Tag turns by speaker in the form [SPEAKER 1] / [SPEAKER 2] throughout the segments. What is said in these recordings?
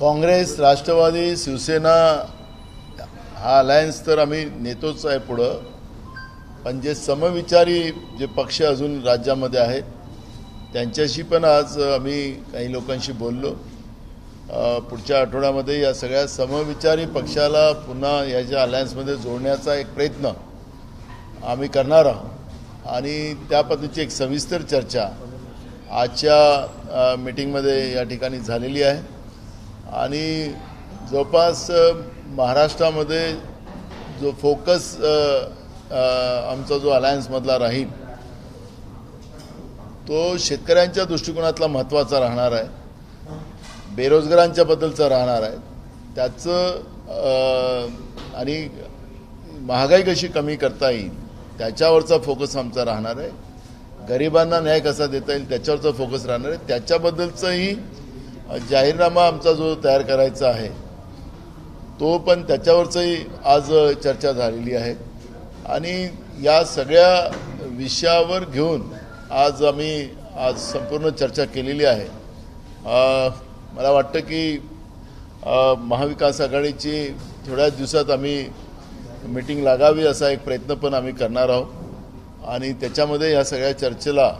[SPEAKER 1] काँग्रेस, राष्ट्रवादी, शिवसेना हा अलायन्स तर आम्ही नेतोच आहे पुढं, पण जे समविचारी जे पक्ष अजून राज्यामध्ये आहेत त्यांच्याशी पण आज आम्ही काही लोकांशी बोललो. पुढच्या आठवड्यामध्ये या सगळ्या समविचारी पक्षाला पुन्हा याच्या अलायन्समध्ये जोडण्याचा एक प्रयत्न आम्ही करणार आहोत आणि त्या पद्धतीची एक सविस्तर चर्चा आजच्या मीटिंगमध्ये या ठिकाणी झालेली आहे. आणि जवळपास महाराष्ट्रामध्ये जो फोकस आमचा जो अलायन्समधला राहील तो शेतकऱ्यांच्या दृष्टिकोनातला महत्त्वाचा राहणार आहे, बेरोजगारांच्या बद्दलचा राहणार आहे, त्याचं आणि महागाई कशी कमी करता येईल त्याच्यावरचा फोकस आमचा राहणार आहे, गरिबांना न्याय कसा देता येईल त्याच्यावरचा फोकस राहणार आहे. त्याच्याबद्दलचाही जाहीरनामा आमचा जो तयार करायचा आहे तो पण त्याच्यावरचंही आज चर्चा झालेली आहे. आणि या सगळ्या विषयावर घेऊन आज आम्ही संपूर्ण चर्चा केलेली आहे. मला वाटतं की महाविकास आघाडीची थोड्याच दिवसात आम्ही मीटिंग लागावी असा एक प्रयत्न पण आम्ही करणार आहोत आणि त्याच्यामध्ये या सगळ्या चर्चेला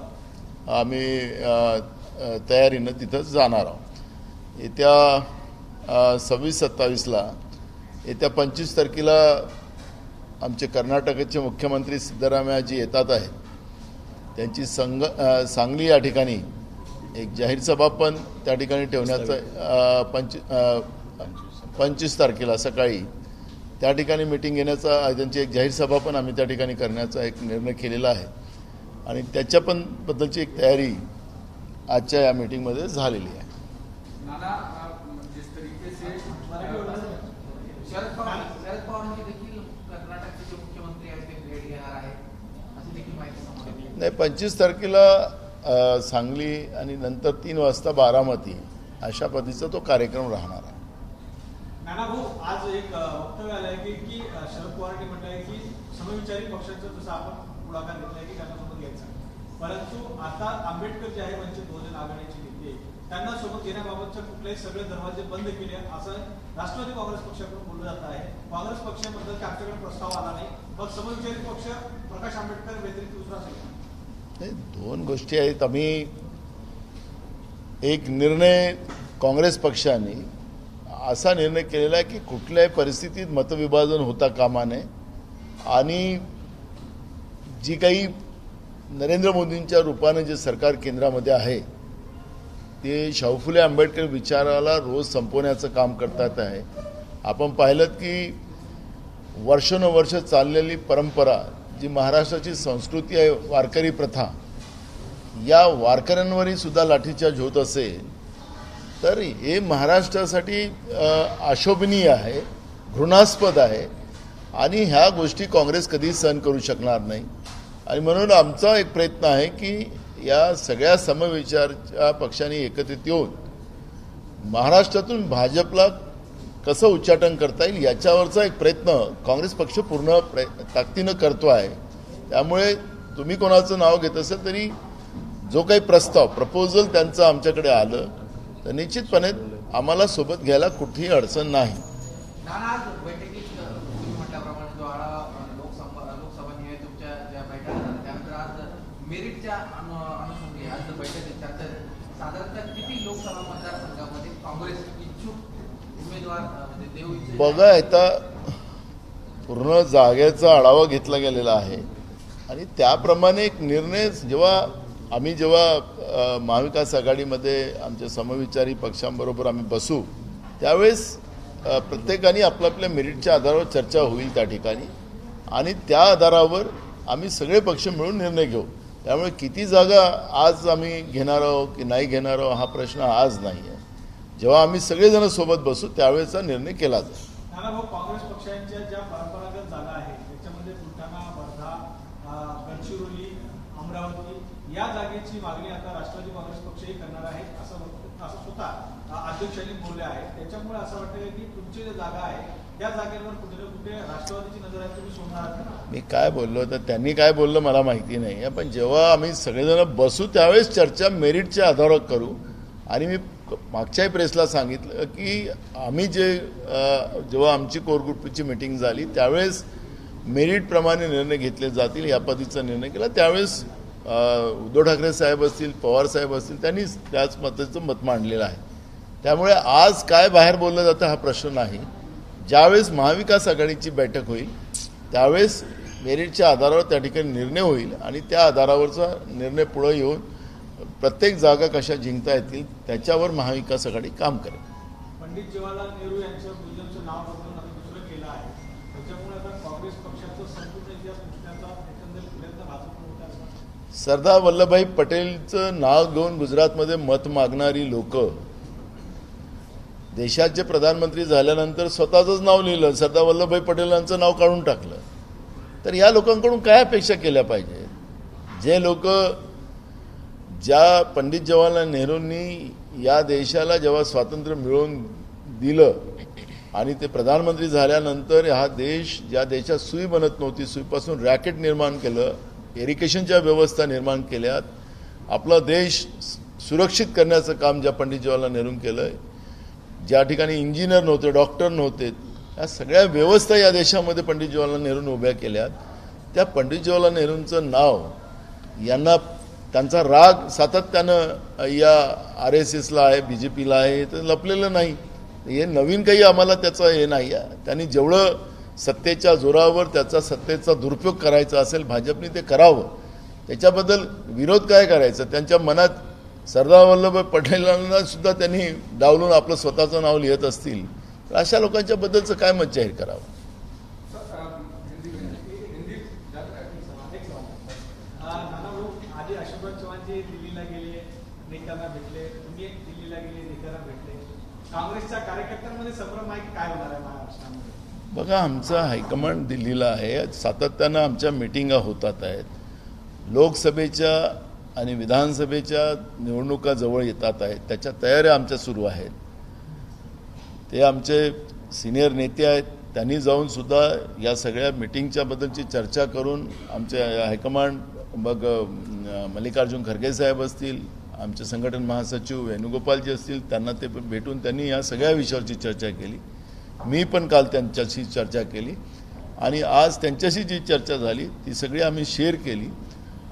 [SPEAKER 1] आम्ही तयारीनं तिथं जाणार आहोत. येत्या 26-27ला येत्या 25 तारखेला आमचे कर्नाटकचे मुख्यमंत्री सिद्धरामय्याजी येतात आहेत. त्यांची सांगली या ठिकाणी एक जाहीर सभा पण त्या ठिकाणी ठेवण्याचा 25 तारखेला सकाळी त्या ठिकाणी मीटिंग घेण्याचा त्यांची एक जाहीर सभा पण आम्ही त्या ठिकाणी करण्याचा एक निर्णय केलेला आहे आणि त्याच्या पण बद्दलची एक तयारी आजच्या या मीटिंगमध्ये झालेली आहे. नाही, 25 तारखेला सांगली आणि नंतर 3 वाजता बारामती अशा पद्धतीचा तो कार्यक्रम राहणार आहे.
[SPEAKER 2] नाना भाऊ, आज एक वक्तव्य आलं आहे की शरद पवारांनी म्हटलं आहे की समविचारी पक्षांचं जसं आपण पुढाकार घेतलाय की त्यांना सोबत घ्यायचा, परंतु आता आंबेडकर जे आहे वंचित बहुजन आघाडीचे नेते त्यांना सोबत घेण्याबाबतचे कुठलेही सगळे दरवाजे बंद केले असं राष्ट्रवादी काँग्रेस पक्षाकडून बोललं जात आहे. काँग्रेस पक्षाबद्दल आमच्याकडे प्रस्ताव आला नाही, मग समविचारी पक्ष प्रकाश आंबेडकर व्यतिरिक्त दुसरा असेल?
[SPEAKER 1] दोन गोष्टी आहेत. आम्ही एक निर्णय काँग्रेस पक्षाने असा निर्णय केलेला आहे की कुठल्याही परिस्थितीत मतविभाजन होता कामा नये आणि जी काही नरेंद्र मोदींच्या रूपाने जे सरकार केंद्रामध्ये आहे ते शाहू फुले आंबेडकर विचाराला रोज संपवण्याचं काम करतात आहे. आपण पाहिलं की वर्षानुवर्ष चाललेली परंपरा जी महाराष्ट्राची संस्कृती आहे, वारकरी प्रथा, या वारकऱ्यांवरही सुद्धा लाठीचार्ज होत असेल तर हे महाराष्ट्रासाठी अशोभनीय आहे, घृणास्पद आहे आणि ह्या गोष्टी काँग्रेस कधीच सहन करू शकणार नाही. आणि म्हणून आमचा एक प्रयत्न आहे की या सगळ्या समविचारच्या पक्षांनी एकत्रित येऊन महाराष्ट्रातून भाजपला कसं उच्चाटन करता येईल याच्यावरचा एक प्रयत्न काँग्रेस पक्ष पूर्ण ताकदीनं करतो आहे. त्यामुळे तुम्ही कोणाचं नाव घेत असेल तरी जो काही प्रपोजल त्यांचं आमच्याकडे आलं तर निश्चितपणे आम्हाला सोबत घ्यायला कुठेही अडचण नाही. बघा, आता पूर्ण जागेचा आढावा घेतला गेलेला आहे आणि त्याप्रमाणे एक निर्णय जेव्हा महाविकास आघाडीमध्ये आमच्या समविचारी पक्षांबरोबर आम्ही बसू त्यावेळेस प्रत्येकाने आपल्या मेरिटच्या आधारावर चर्चा होईल त्या ठिकाणी आणि त्या आधारावर आम्ही सगळे पक्ष मिळून निर्णय घेऊ. त्यामुळे किती जागा आज आम्ही घेणार आहोत की नाही घेणार आहोत हा प्रश्न आज नाही आहे. जेव्हा आम्ही सगळेजण सोबत बसू त्यावेळेचा निर्णय केला जाईल.
[SPEAKER 2] काँग्रेस पक्षांच्या ज्या परंपरागत जागा आहेत त्याच्यामध्ये बुलढाणा, वर्धा, गडचिरोली, अमरावती या जागेची मागणी आता राष्ट्रवादी काँग्रेस पक्षही करणार आहे असं स्वतः अध्यक्षांनी बोलले आहे. त्याच्यामुळे असं वाटतं की तुमची जी जागा आहे त्या जागेवर कुठे ना कुठे राष्ट्रवादीची नजर आहे, तुम्ही सोडणार?
[SPEAKER 1] मी काय बोललो तर त्यांनी काय बोललं मला माहिती नाही, पण जेव्हा आम्ही सगळेजण बसू त्यावेळेस चर्चा मेरिटच्या आधारावर करू आणि मी मागच्याही प्रेसला सांगितलं की आम्ही जेव्हा आमची कोर ग्रुपची मिटिंग झाली त्यावेळेस मेरिटप्रमाणे निर्णय घेतले जातील या पद्धतीचा निर्णय केला. त्यावेळेस उद्धव ठाकरे साहेब असतील, पवार साहेब असतील, त्यांनी त्याच मताचं मत मांडलेलं आहे. त्यामुळे आज काय बाहेर बोललं जातं हा प्रश्न नाही. ज्यावेळेस महाविकास आघाडीची बैठक होईल त्यावेळेस मेरिटच्या आधारावर त्या ठिकाणी निर्णय होईल आणि त्या आधारावरचा निर्णय पुढे येऊन प्रत्येक जागा कशा जिंकता येतील त्याच्यावर महाविकास आघाडी काम करेल.
[SPEAKER 2] पंडित जवाहरलाल नेहरू यांचं म्युझियमचं नाव बदलून आता दुसरं केलं आहे. त्याच्यामुळे आता काँग्रेस पक्षाचं संपूर्ण इतिहास पुसण्याचा एकंदरीत प्रयत्न भाजप होत आहे.
[SPEAKER 1] सरदार वल्लभभाई पटेलचं नाव घेऊन गुजरातमध्ये मत मागणारी लोक देशाचे प्रधानमंत्री झाल्यानंतर स्वतःचंच नाव लिहिलं, सरदार वल्लभभाई पटेलांचं नाव काढून टाकलं. तर या लोकांकडून काय अपेक्षा केल्या पाहिजे? जे लोक ज्या पंडित जवाहरलाल नेहरूंनी या देशाला जेव्हा स्वातंत्र्य मिळवून दिलं आणि ते प्रधानमंत्री झाल्यानंतर हा देश ज्या देशात सुई बनत नव्हती, सुईपासून रॅकेट निर्माण केलं, इरिगेशनच्या व्यवस्था निर्माण केल्यात, आपला देश सुरक्षित करण्याचं काम ज्या पंडित जवाहरलाल नेहरूंनी केलं, ज्या ठिकाणी इंजिनियर नव्हते, डॉक्टर नव्हते, या सगळ्या व्यवस्था या देशामध्ये पंडित जवाहरलाल नेहरूंनी उभ्या केल्यात. त्या पंडित जवाहरलाल नेहरूंचं नाव यांना त्यांचा राग सातत्यानं या RSSला आहे, BJPला आहे, तर लपलेलं नाही. हे नवीन काही आम्हाला त्याचं हे नाही आहे. त्यांनी जेवढं सत्तेच्या जोरावर त्याचा सत्तेचा दुरुपयोग करायचा असेल भाजपने ते करावं. त्याच्याबद्दल विरोध काय करायचं? त्यांच्या मनात सरदार वल्लभभाई पटेलांना सुद्धा त्यांनी डावलून आपलं स्वतःचं नाव लिहित असतील तर अशा लोकांच्या बद्दलचं काय मत जाहीर करावं?
[SPEAKER 2] आधी अशोकराव चव्हाणजी दिल्लीला गेले, नेत्यांना भेटले, तुम्ही दिल्लीला गेले, नेत्यांना भेटले. काँग्रेसच्या कार्यकर्त्यांमध्ये संभ्रम आहे की काय होणार आहे महाराष्ट्रामध्ये?
[SPEAKER 1] बघा, आमचं हायकमांड दिल्लीला आहे. सातत्यानं आमच्या मिटिंगा होतात आहेत. लोकसभेच्या आणि विधानसभेच्या निवडणुका जवळ येतात आहेत, त्याच्या तयाऱ्या आमच्या सुरू आहेत. ते आमचे सिनियर नेते आहेत, त्यांनी जाऊन सुद्धा या सगळ्या मिटिंगच्या बद्दलची चर्चा करून आमचे हायकमांड, मग मल्लिकार्जुन खरगे साहेब असतील, आमचे संघटन महासचिव वेणुगोपालजी असतील, त्यांना ते भेटून त्यांनी या सगळ्या विषयावरची चर्चा केली. मी पण काल त्यांच्याशी चर्चा केली आणि आज त्यांच्याशी जी चर्चा झाली ती सगळी आम्ही शेअर केली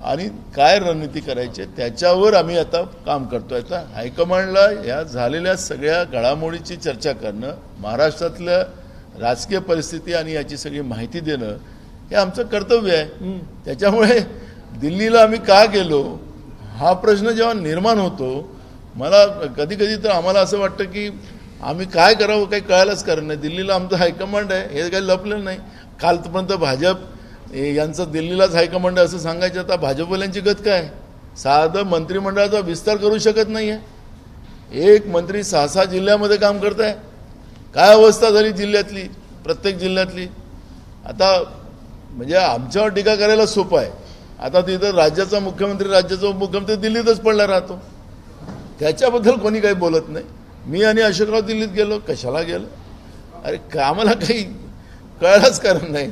[SPEAKER 1] आणि काय रणनीती करायची त्याच्यावर आम्ही आता काम करतो आहे. आता हायकमांडला या झालेल्या सगळ्या घडामोडीची चर्चा करणं, महाराष्ट्रातल्या राजकीय परिस्थिती आणि याची सगळी माहिती देणं हे आमचं कर्तव्य आहे. त्याच्यामुळे दिल्लीला आम्ही का गेलो हा प्रश्न जेव्हा निर्माण होतो, मला कधी कधी तर आम्हाला असं वाटतं की आम्ही काय करावं काही कळायलाच कारण नाही. दिल्लीला आमचं हायकमांड आहे, हे काही लपलं नाही. कालपर्यंत भाजप यांचं दिल्लीलाच हायकमांड आहे असं सांगायचं, आता भाजपवाल्यांची गत काय? साधं मंत्रिमंडळाचा विस्तार करू शकत नाही आहे. एक मंत्री 6-6 जिल्ह्यामध्ये काम करत आहे. काय अवस्था झाली जिल्ह्यातली, प्रत्येक जिल्ह्यातली. आता म्हणजे आमच्यावर टीका करायला सोपं आहे. आता तिथं राज्याचा मुख्यमंत्री, राज्याचा उपमुख्यमंत्री दिल्लीतच पडला राहतो, त्याच्याबद्दल कोणी काही बोलत नाही. मी आणि अशोकराव दिल्लीत गेलो, कशाला गेलो? अरे आम्हाला काही कळायलाच कारण नाही.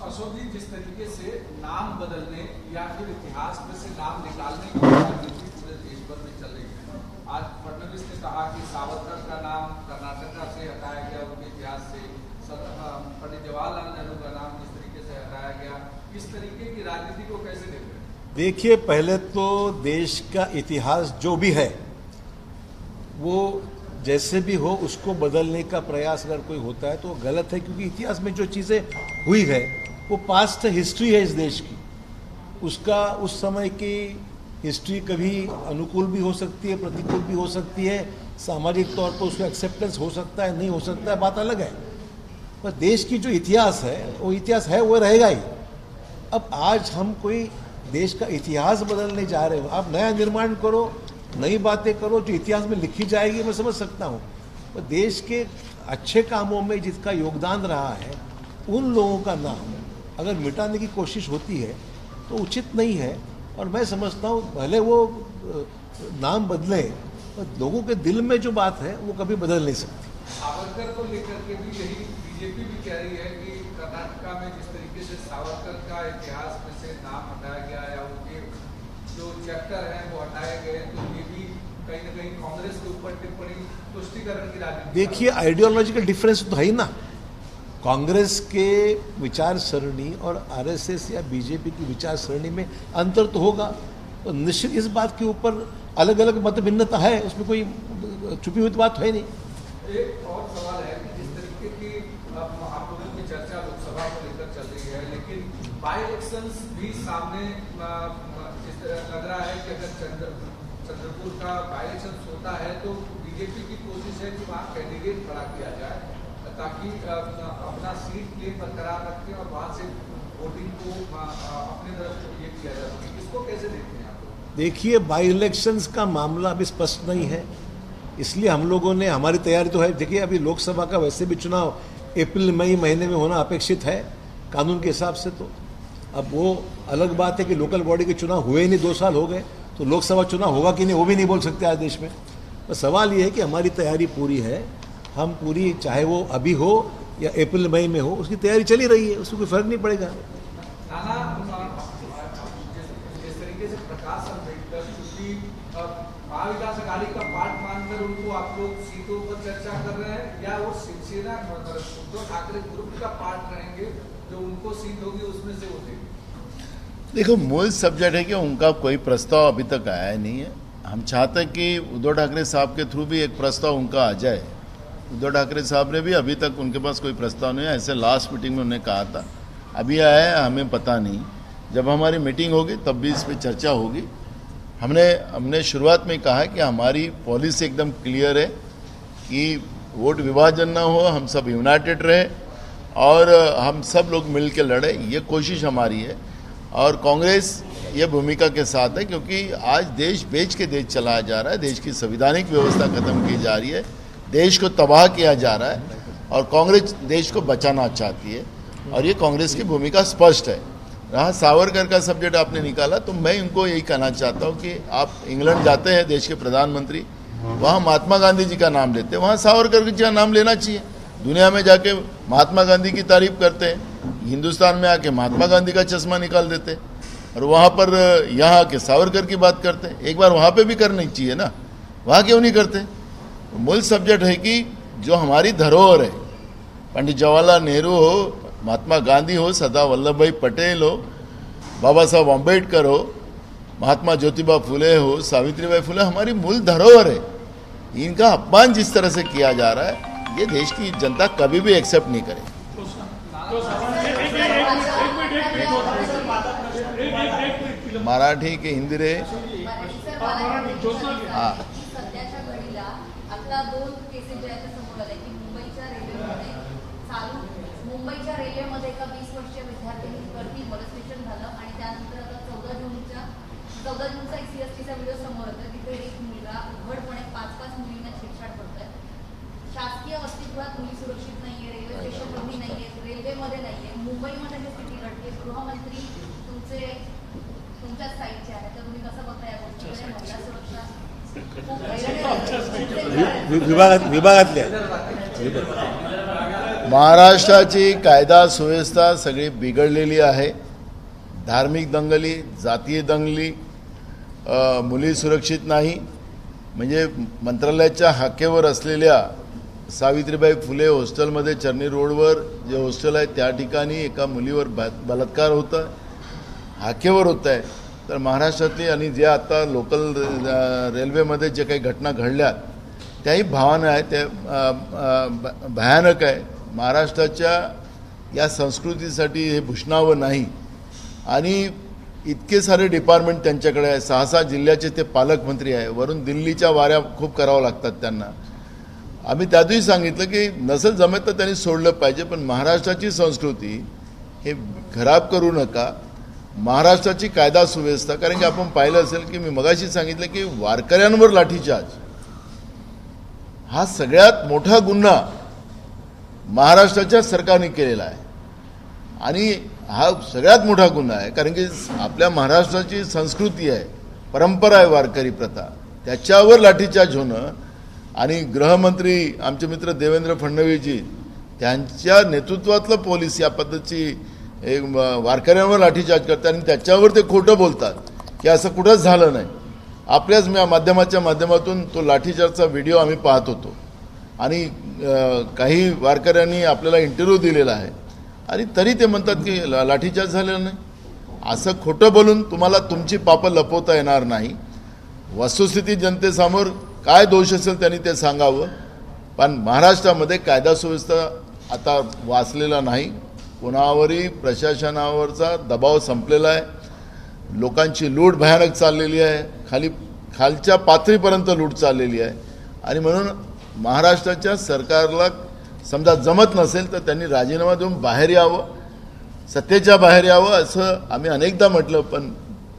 [SPEAKER 3] अशोक जी, जिस तरीके से नाम बदलने या फिर इतिहास में से नाम निकालने की राजनीति पूरे देश भर में चल रही है. आज फडणवीस ने कहा कि सावरकर का नाम कर्नाटक से हटाया गया उनके इतिहास से, पंडित जवाहरलाल नेहरू का नाम जिस तरीके से हटाया गया, इस तरीके की राजनीति को कैसे देख रहे हैं?
[SPEAKER 4] देखिए, पहले तो देश का इतिहास जो भी है वो जैसे भी हो उसको बदलने का प्रयास अगर कोई होता है तो वो गलत है, क्योंकि इतिहास में जो चीज़ें हुई है वो पास्ट हिस्ट्री है इस देश की. उसका उस समय की हिस्ट्री कभी अनुकूल भी हो सकती है, प्रतिकूल भी हो सकती है. सामाजिक तौर पर उसका एक्सेप्टेंस हो सकता है, नहीं हो सकता है, बात अलग है. पर देश की जो इतिहास है वो इतिहास है, वो रहेगा ही. अब आज हम कोई देश का इतिहास बदलने जा रहे हो, आप नया निर्माण करो, नई बातें करो जो इतिहास में लिखी जाएगी, मैं समझ सकता हूँ. पर देश के अच्छे कामों में जिसका योगदान रहा है उन लोगों का नाम अगर मिटाने की कोशिश होती है तो उचित नहीं है. और मैं समझता हूँ भले वो नाम बदले, पर लोगों के दिल में जो बात है वो कभी बदल नहीं सकती.
[SPEAKER 3] सावरकर को लेकर के भी यही बीजेपी भी कह रही है कि कर्नाटका में जिस तरीके से सावरकर का इतिहास में से नाम हटाया गया या उनके जो चैप्टर हैं वो हटाए गए, तो ये भी कहीं ना कहीं कांग्रेस के ऊपर टिप्पणी तुष्टीकरण की राजनीति।
[SPEAKER 4] देखिए, आइडियोलॉजिकल डिफरेंस तो है ही ना। कांग्रेस के विचार सरणी और आरएसएस या बीजेपी की विचार सरणी में अंतर तो होगा, तो निश्चित इस बात के ऊपर अलग अलग मत भिन्नता है, उसमें कोई छुपी हुई बात है नहीं।
[SPEAKER 3] एक और सवाल है कि जिस तरीके की आप लोगों की चर्चा लोकसभा को लेकर चल रही है, लेकिन बाई इलेक्शंस भी सामने जिस तरह लग रहा है कि अगर चंद्रपुर का बाई इलेक्शन होता है तो बीजेपी की कोशिश है कि वहाँ कैंडिडेट खड़ा किया जाए ताकि अपना सीट क्लेम बरकरार रखें और वहाँ से वोटिंग को अपनी तरफ ये किया जा सके। इसको कैसे देखते हैं आप लोग?
[SPEAKER 4] देखिए, बाई इलेक्शंस का मामला अभी स्पष्ट नहीं है, इसलिए हम लोगों ने, हमारी तैयारी तो है। देखिए, अभी लोकसभा का वैसे भी चुनाव अप्रैल मई महीने में होना अपेक्षित है कानून के हिसाब से। तो अब वो अलग बात है कि लोकल बॉडी के चुनाव हुए ही नहीं, 2 साल हो गए, तो लोकसभा चुनाव होगा कि नहीं वो भी नहीं बोल सकते आज देश में। तो सवाल ये है कि हमारी तैयारी पूरी है, हम पूरी, चाहे वो अभी हो या अप्रैल मई में हो, उसकी तैयारी चली रही है, उसमें कोई फर्क नहीं पड़ेगा।
[SPEAKER 3] नाना, जिस तरीके से प्रकाश अम्बेडकर क्योंकि महाविकास अघाड़ी का पार्ट मानकर उनको आप लोग सीटों पर चर्चा कर रहे हैं, या वो शिवसेना उद्धव ठाकरे ग्रुप का पार्ट रहेंगे, जो उनको सीट होगी उसमें से वो देंगे?
[SPEAKER 1] देखो, मूल सब्जेक्ट है कि उनका कोई प्रस्ताव अभी तक आया नहीं है। हम चाहते हैं कि उद्धव ठाकरे साहब के थ्रू भी एक प्रस्ताव उनका आ जाए। उद्धव ठाकरे साहब ने भी अभी तक उनके पास कोई प्रस्ताव नहीं है, ऐसे लास्ट मीटिंग में उन्होंने कहा था। अभी आया है हमें पता नहीं, जब हमारी मीटिंग होगी तब भी इस पर चर्चा होगी। हमने शुरुआत में कहा है कि हमारी पॉलिसी एकदम क्लियर है कि वोट विभाजन ना हो, हम सब यूनाइटेड रहे और हम सब लोग मिल के लड़े, ये कोशिश हमारी है। और कांग्रेस ये भूमिका के साथ है, क्योंकि आज देश बेच के देश चलाया जा रहा है, देश की संवैधानिक व्यवस्था खत्म की जा रही है, देश को तबाह किया जा रहा है, और कांग्रेस देश को बचाना चाहती है, और ये कांग्रेस की भूमिका स्पष्ट है। रहा सावरकर का सब्जेक्ट आपने निकाला, तो मैं इनको यही कहना चाहता हूँ कि आप इंग्लैंड जाते हैं, देश के प्रधानमंत्री, वहाँ महात्मा गांधी जी का नाम लेते हैं, वहाँ सावरकर जी का नाम लेना चाहिए। दुनिया में जाके महात्मा गांधी की तारीफ करते हैं, हिंदुस्तान में आके महात्मा गांधी का चश्मा निकाल देते हैं, और वहाँ पर यहाँ आके सावरकर की बात करते हैं। एक बार वहाँ पे भी करनी चाहिए ना, वहाँ क्यों नहीं करते? मूल सब्जेक्ट है कि जो हमारी धरोहर है, पंडित जवाहरलाल नेहरू हो, महात्मा गांधी हो, सरदार वल्लभ भाई पटेल हो, बाबा साहब अम्बेडकर हो, महात्मा ज्योतिबा फुले हो, सावित्रीबाई फुले, हमारी मूल धरोहर है। इनका अपमान जिस तरह से किया जा रहा है, ये देश की जनता कभी भी एक्सेप्ट नहीं करे। मराठी के हिंदी रे हाँ,
[SPEAKER 5] सध्याच्या घडीला आता 2 केसेस ज्या आहेत समोर आल्या की मुंबईच्या रेल्वेमध्ये एका 20 वर्षीय विद्यार्थिनीवरती मॉलेस्टेशन झालं, आणि त्यानंतर आता 14 जूनचा एक सीएसटीचा व्हिडिओ समोर येतो, तिथे एक मुलगा उघडपणे 5 मुलींना छेडछाड करतोय। शासकीय अस्तित्वात मुली सुरक्षित नाहीये, रेल्वे स्टेशनवरही नाहीये, रेल्वेमध्ये नाहीये, मुंबईमध्ये ही स्थिती घडते। गृहमंत्री तुमच्याच साईडचे आहेत, तर तुम्ही कसं बघता या गोष्टीकडे? महिला सुरक्षा
[SPEAKER 4] विभागातल्या
[SPEAKER 1] महाराष्ट्राची कायदा सुव्यवस्था सगळी बिघडलेली आहे। धार्मिक दंगली, जातीय दंगली, मुली सुरक्षित नाही, म्हणजे मंत्रालयाच्या हाकेवर असलेल्या सावित्रीबाई फुले हॉस्टेलमध्ये चर्नी रोडवर जे हॉस्टेल आहे त्या ठिकाणी एका मुलीवर बलात्कार होत आहे, हाकेवर होत आहे। तर महाराष्ट्रातली आणि जे आता लोकल रेल्वेमध्ये जे काही घटना घडल्यात त्याही भावना आहे, ते भयानक आहे। महाराष्ट्राच्या या संस्कृतीसाठी हे भूषणावं नाही, आणि इतके सारे डिपार्टमेंट त्यांच्याकडे आहे, 6 जिल्ह्याचे ते पालकमंत्री आहे, वरून दिल्लीच्या वाऱ्या खूप करावं लागतात त्यांना। आम्ही त्या दिवशी सांगितलं की नसेल जमत तर त्यांनी सोडलं पाहिजे, पण महाराष्ट्राची संस्कृती हे खराब करू नका। महाराष्ट्राची कायदा सुव्यवस्था, कारण की आपण पाहिलं असेल की मी मगाशी सांगितलं की वारकऱ्यांवर लाठीचार्ज हा सगळ्यात मोठा गुन्हा महाराष्ट्राच्या सरकारने केलेला आहे, आणि हा सगळ्यात मोठा गुन्हा आहे, कारण की आपल्या महाराष्ट्राची संस्कृती आहे, परंपरा आहे वारकरी प्रथा, त्याच्यावर लाठीचार्ज होणं। आणि गृहमंत्री आमचे मित्र देवेंद्र फडणवीसजी त्यांच्या नेतृत्वातलं पोलीस या पद्धतीची एक वारकऱ्यांवर लाठीचार्ज करतात, आणि त्याच्यावर ते खोटं बोलतात की असं कुठंच झालं नाही। आपल्याच माध्यमाच्या माध्यमातून तो लाठीचार्जचा व्हिडिओ आम्ही पाहत होतो आणि काही वारकऱ्यांनी आपल्याला इंटरव्ह्यू दिलेला आहे आणि तरी ते म्हणतात की लाठीचार्ज झालेला नाही. असं खोटं बोलून तुम्हाला तुमची पापं लपवता येणार नाही. वस्तुस्थिती जनतेसमोर काय दोष असेल त्यांनी ते सांगावं. पण महाराष्ट्रामध्ये कायदा सुव्यवस्था आता वाचलेला नाही. कोणावरही प्रशासनावरचा दबाव संपलेला आहे. लोकांची लूट भयानक चाललेली आहे. खालच्या पातळीपर्यंत लूट चाललेली आहे आणि म्हणून महाराष्ट्राच्या सरकारला समजा जमत नसेल तर त्यांनी राजीनामा देऊन बाहेर यावं, सत्तेच्या बाहेर यावं असं आम्ही अनेकदा म्हटलं. पण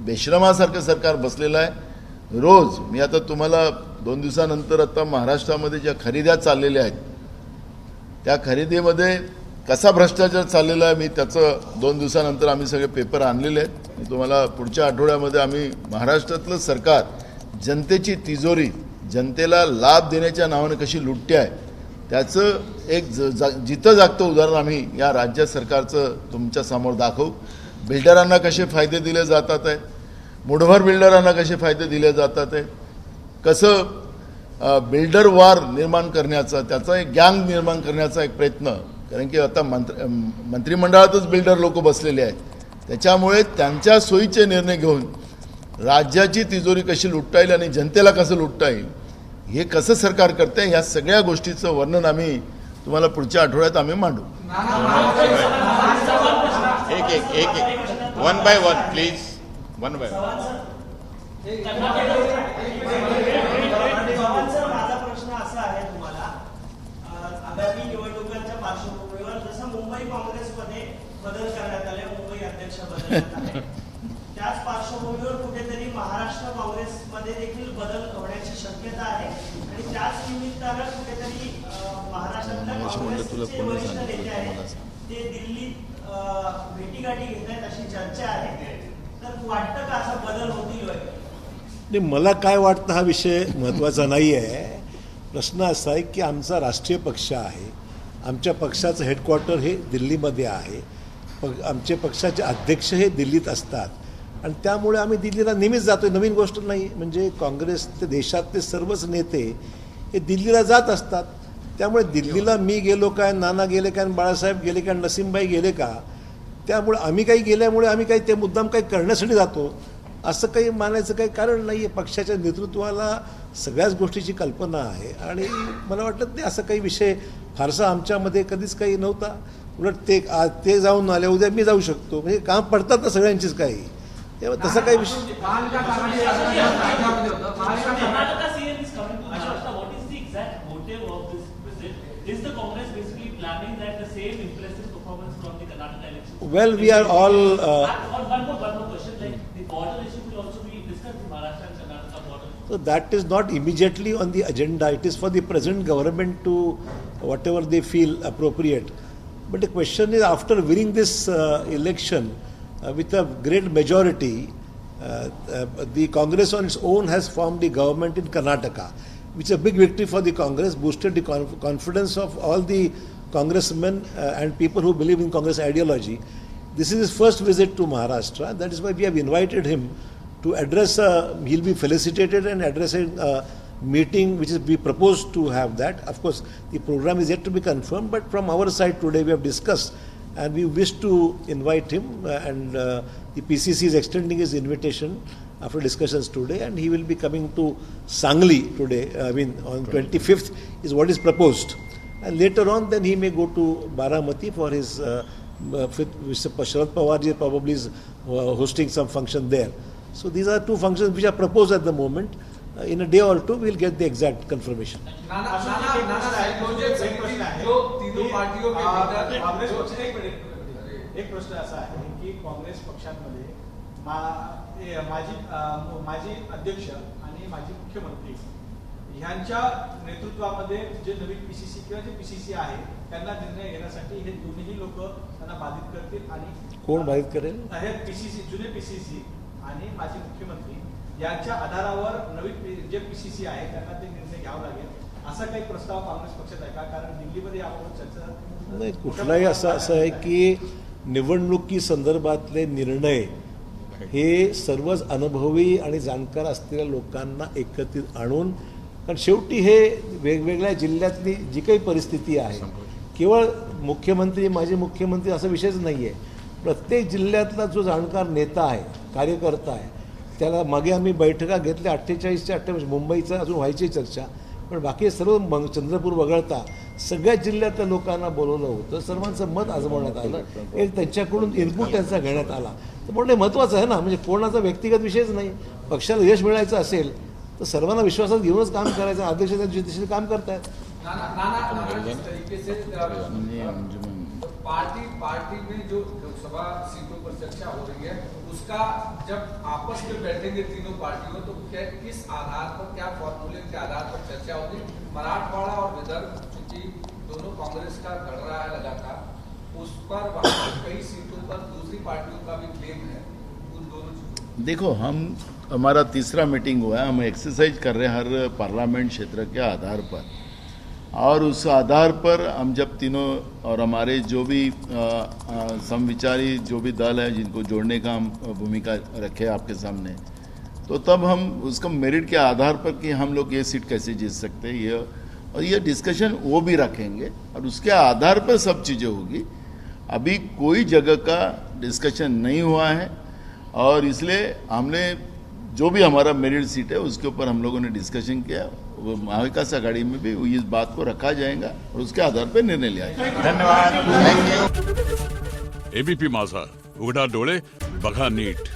[SPEAKER 1] बेश्रमासारखं सरकार बसलेलं आहे. रोज मी आता तुम्हाला 2 दिवसानंतर आता महाराष्ट्रामध्ये ज्या खरेद्या चाललेल्या आहेत त्या खरेदीमध्ये कसा भ्रष्टाचार चाललेला आहे मी त्याचं 2 दिवसानंतर आम्ही सगळे पेपर आणलेले आहेत. मी तुम्हाला पुढच्या आठवड्यामध्ये आम्ही महाराष्ट्रातलं सरकार जनतेची तिजोरी जनतेला लाभ देण्याच्या नावाने कशी लुटते आहे त्याचं एक जिथं जागतं उदाहरण आम्ही या राज्य सरकारचं तुमच्या समोर दाखवू. बिल्डरांना कसे फायदे दिले जातात आहेत, मुठभर बिल्डरांना कसे फायदे दिले जातात आहेत, कसं बिल्डर वार निर्माण करण्याचा त्याचा एक गँग निर्माण करण्याचा एक प्रयत्न. कारण की आता मंत्रिमंडळातच बिल्डर लोक बसलेले आहेत. त्याच्यामुळे त्यांच्या सोयीचे निर्णय घेऊन राज्याची तिजोरी कशी लुटता येईल आणि जनतेला कसं लुटता येईल हे कसं सरकार करते ह्या सगळ्या गोष्टीचं वर्णन आम्ही तुम्हाला पुढच्या आठवड्यात आम्ही मांडू.
[SPEAKER 6] एक one by one please, one by one.
[SPEAKER 7] माझा प्रश्न असा आहे तुम्हाला, आगामी निवडणुकांच्या पार्श्वभूमीवर जसं मुंबई काँग्रेसमध्ये बदल करण्यात आले, मुंबई अध्यक्ष बदलण्यात आले, त्याच पार्श्वभूमीवर कुठेतरी महाराष्ट्र काँग्रेसमध्ये देखील बदल होण्याची शक्यता आहे आणि त्याच निमित्तानं कुठेतरी महाराष्ट्रातल्या काँग्रेसचे वरिष्ठ नेते आहेत ते दिल्लीत भेटीगाठी घेत आहेत अशी चर्चा आहे. तर वाटतं का असा बदल होतील?
[SPEAKER 4] नाही, मला काय वाटतं हा विषय महत्त्वाचा नाही आहे. प्रश्न असा आहे की आमचा राष्ट्रीय पक्ष आहे, आमच्या पक्षाचं हेडक्वार्टर हे दिल्लीमध्ये आहे, आमचे पक्षाचे अध्यक्ष हे दिल्लीत असतात आणि त्यामुळे आम्ही दिल्लीला नेहमीच जातो. नवीन गोष्ट नाही. म्हणजे काँग्रेसचे देशातले सर्वच नेते हे दिल्लीला जात असतात. त्यामुळे दिल्लीला मी गेलो काय, नाना गेले काय, बाळासाहेब गेले काय, नसीमबाई गेले का, त्यामुळे आम्ही काही गेल्यामुळे आम्ही काही ते मुद्दाम काही करण्यासाठी जातो असं काही मानायचं काही कारण नाही आहे. पक्षाच्या नेतृत्वाला सगळ्याच गोष्टीची कल्पना आहे आणि मला वाटतं ते असं काही विषय फारसा आमच्यामध्ये कधीच काही नव्हता. उलट ते जाऊन आले, उद्या मी जाऊ शकतो, म्हणजे काम पडतात ना सगळ्यांचीच काही, तेव्हा तसा काही विषय. Well, we are all.
[SPEAKER 8] One more question. Like the border issue will also be discussed in Maharashtra and Karnataka border.
[SPEAKER 4] So that is not immediately on the agenda. It is for the present government to whatever they feel appropriate. But the question is, after winning this election with a great majority, the Congress on its own has formed the government in Karnataka, which is a big victory for the Congress, boosted the confidence of all the congressmen and people who believe in Congress ideology. This is his first visit to Maharashtra. That is why we have invited him to address, he'll be felicitated and address a meeting which is we proposed to have that. Of course, the program is yet to be confirmed, but from our side today we have discussed and we wish to invite him and the PCC is extending his invitation after discussions today and he will be coming to Sangli today, on 25th is what is proposed. And later on, then he may go to Baramati for his, Sharad Pawar probably is hosting some function there. So these are two functions which are proposed at the moment. In a day or two, we will get the exact confirmation.
[SPEAKER 2] एक प्रश्न असा आहे की काँग्रेस पक्षांमध्ये माजी अध्यक्ष आणि माजी मुख्यमंत्री ह्यांच्या नेतृत्वामध्ये जे नवीन पीसीसी किंवा जे पीसीसी आहे त्यांना निर्णय घेण्यासाठी हे दोन्ही लोक त्यांना बाधित करतील आणि
[SPEAKER 4] कोण बाधित करेल?
[SPEAKER 2] हे पीसीसी जुने पीसीसी आणि माजी मुख्यमंत्री यांच्या आधारावर नवीन जे पीसीसी आहे त्यांना ते निर्णय घ्यावा लागेल असा काही प्रस्ताव काँग्रेस पक्षात आहे का? कारण दिल्लीमध्ये याबाबत चर्चा
[SPEAKER 4] नाही. कुठलाही असं आहे की निवडणुकी संदर्भातले निर्णय हे सर्वच अनुभवी आणि जाणकार असलेल्या लोकांना एकत्रित आणून, कारण शेवटी हे वेगवेगळ्या जिल्ह्यातली जी काही परिस्थिती आहे, केवळ मुख्यमंत्री माजी मुख्यमंत्री असा विषयच नाही आहे. प्रत्येक जिल्ह्यातला जो जाणकार नेता आहे, कार्यकर्ता आहे, त्याला मागे आम्ही बैठका घेतल्या 48च्या 28, मुंबईचं अजून व्हायची चर्चा, पण बाकी सर्व चंद्रपूर वगळता सगळ्या जिल्ह्यातल्या लोकांना बोलवलं होतं, सर्वांचं मत आजमावण्यात आलं, एक त्यांच्याकडून इनपुट त्यांचा घेण्यात आला. तर म्हणून हे महत्त्वाचं आहे ना, म्हणजे कोणाचा व्यक्तिगत विषयच नाही. पक्षाला यश मिळायचं असेल तर सर्वांना विश्वासात घेऊनच काम करायचं. अध्यक्ष त्या दिशेने काम करतायत.
[SPEAKER 3] जिस तरीके से पार्टी में जो लोकसभा सीटों पर चर्चा हो रही है, उसका जब आपस में बैठेंगे तीनों पार्टियों तो क्या किस आधार पर, क्या फॉर्मूले के आधार पर चर्चा होगी? मराठवाड़ा और विदर्भ क्योंकि दोनों कांग्रेस का लड़ रहा है लगातार, उस पर वहाँ कई सीटों पर दूसरी पार्टियों का भी क्लेम है. उन दोनों
[SPEAKER 1] देखो, हमारा तीसरा मीटिंग हुआ है, हम एक्सरसाइज कर रहे हैं हर पार्लियामेंट क्षेत्र के आधार पर, और उस आधार पर हम जब तीनों और हमारे जो भी समविचारी जो भी दल है जिनको जोड़ने का हम भूमिका रखे आपके सामने, तो तब हम उसका मेरिट के आधार पर कि हम लोग ये सीट कैसे जीत सकते हैं, ये और ये डिस्कशन वो भी रखेंगे और उसके आधार पर सब चीज़ें होगी. अभी कोई जगह का डिस्कशन नहीं हुआ है और इसलिए हमने जो भी हमारा मेरिट सीट है उसके ऊपर हम लोगों ने डिस्कशन किया. वो महाविकास आघाड़ी में भी इस बात को रखा जाएगा और उसके आधार पर निर्णय लिया जाएगा.
[SPEAKER 6] धन्यवाद. थँक्यू.
[SPEAKER 9] एबीपी माझा, उघडा डोळे बघा नीट.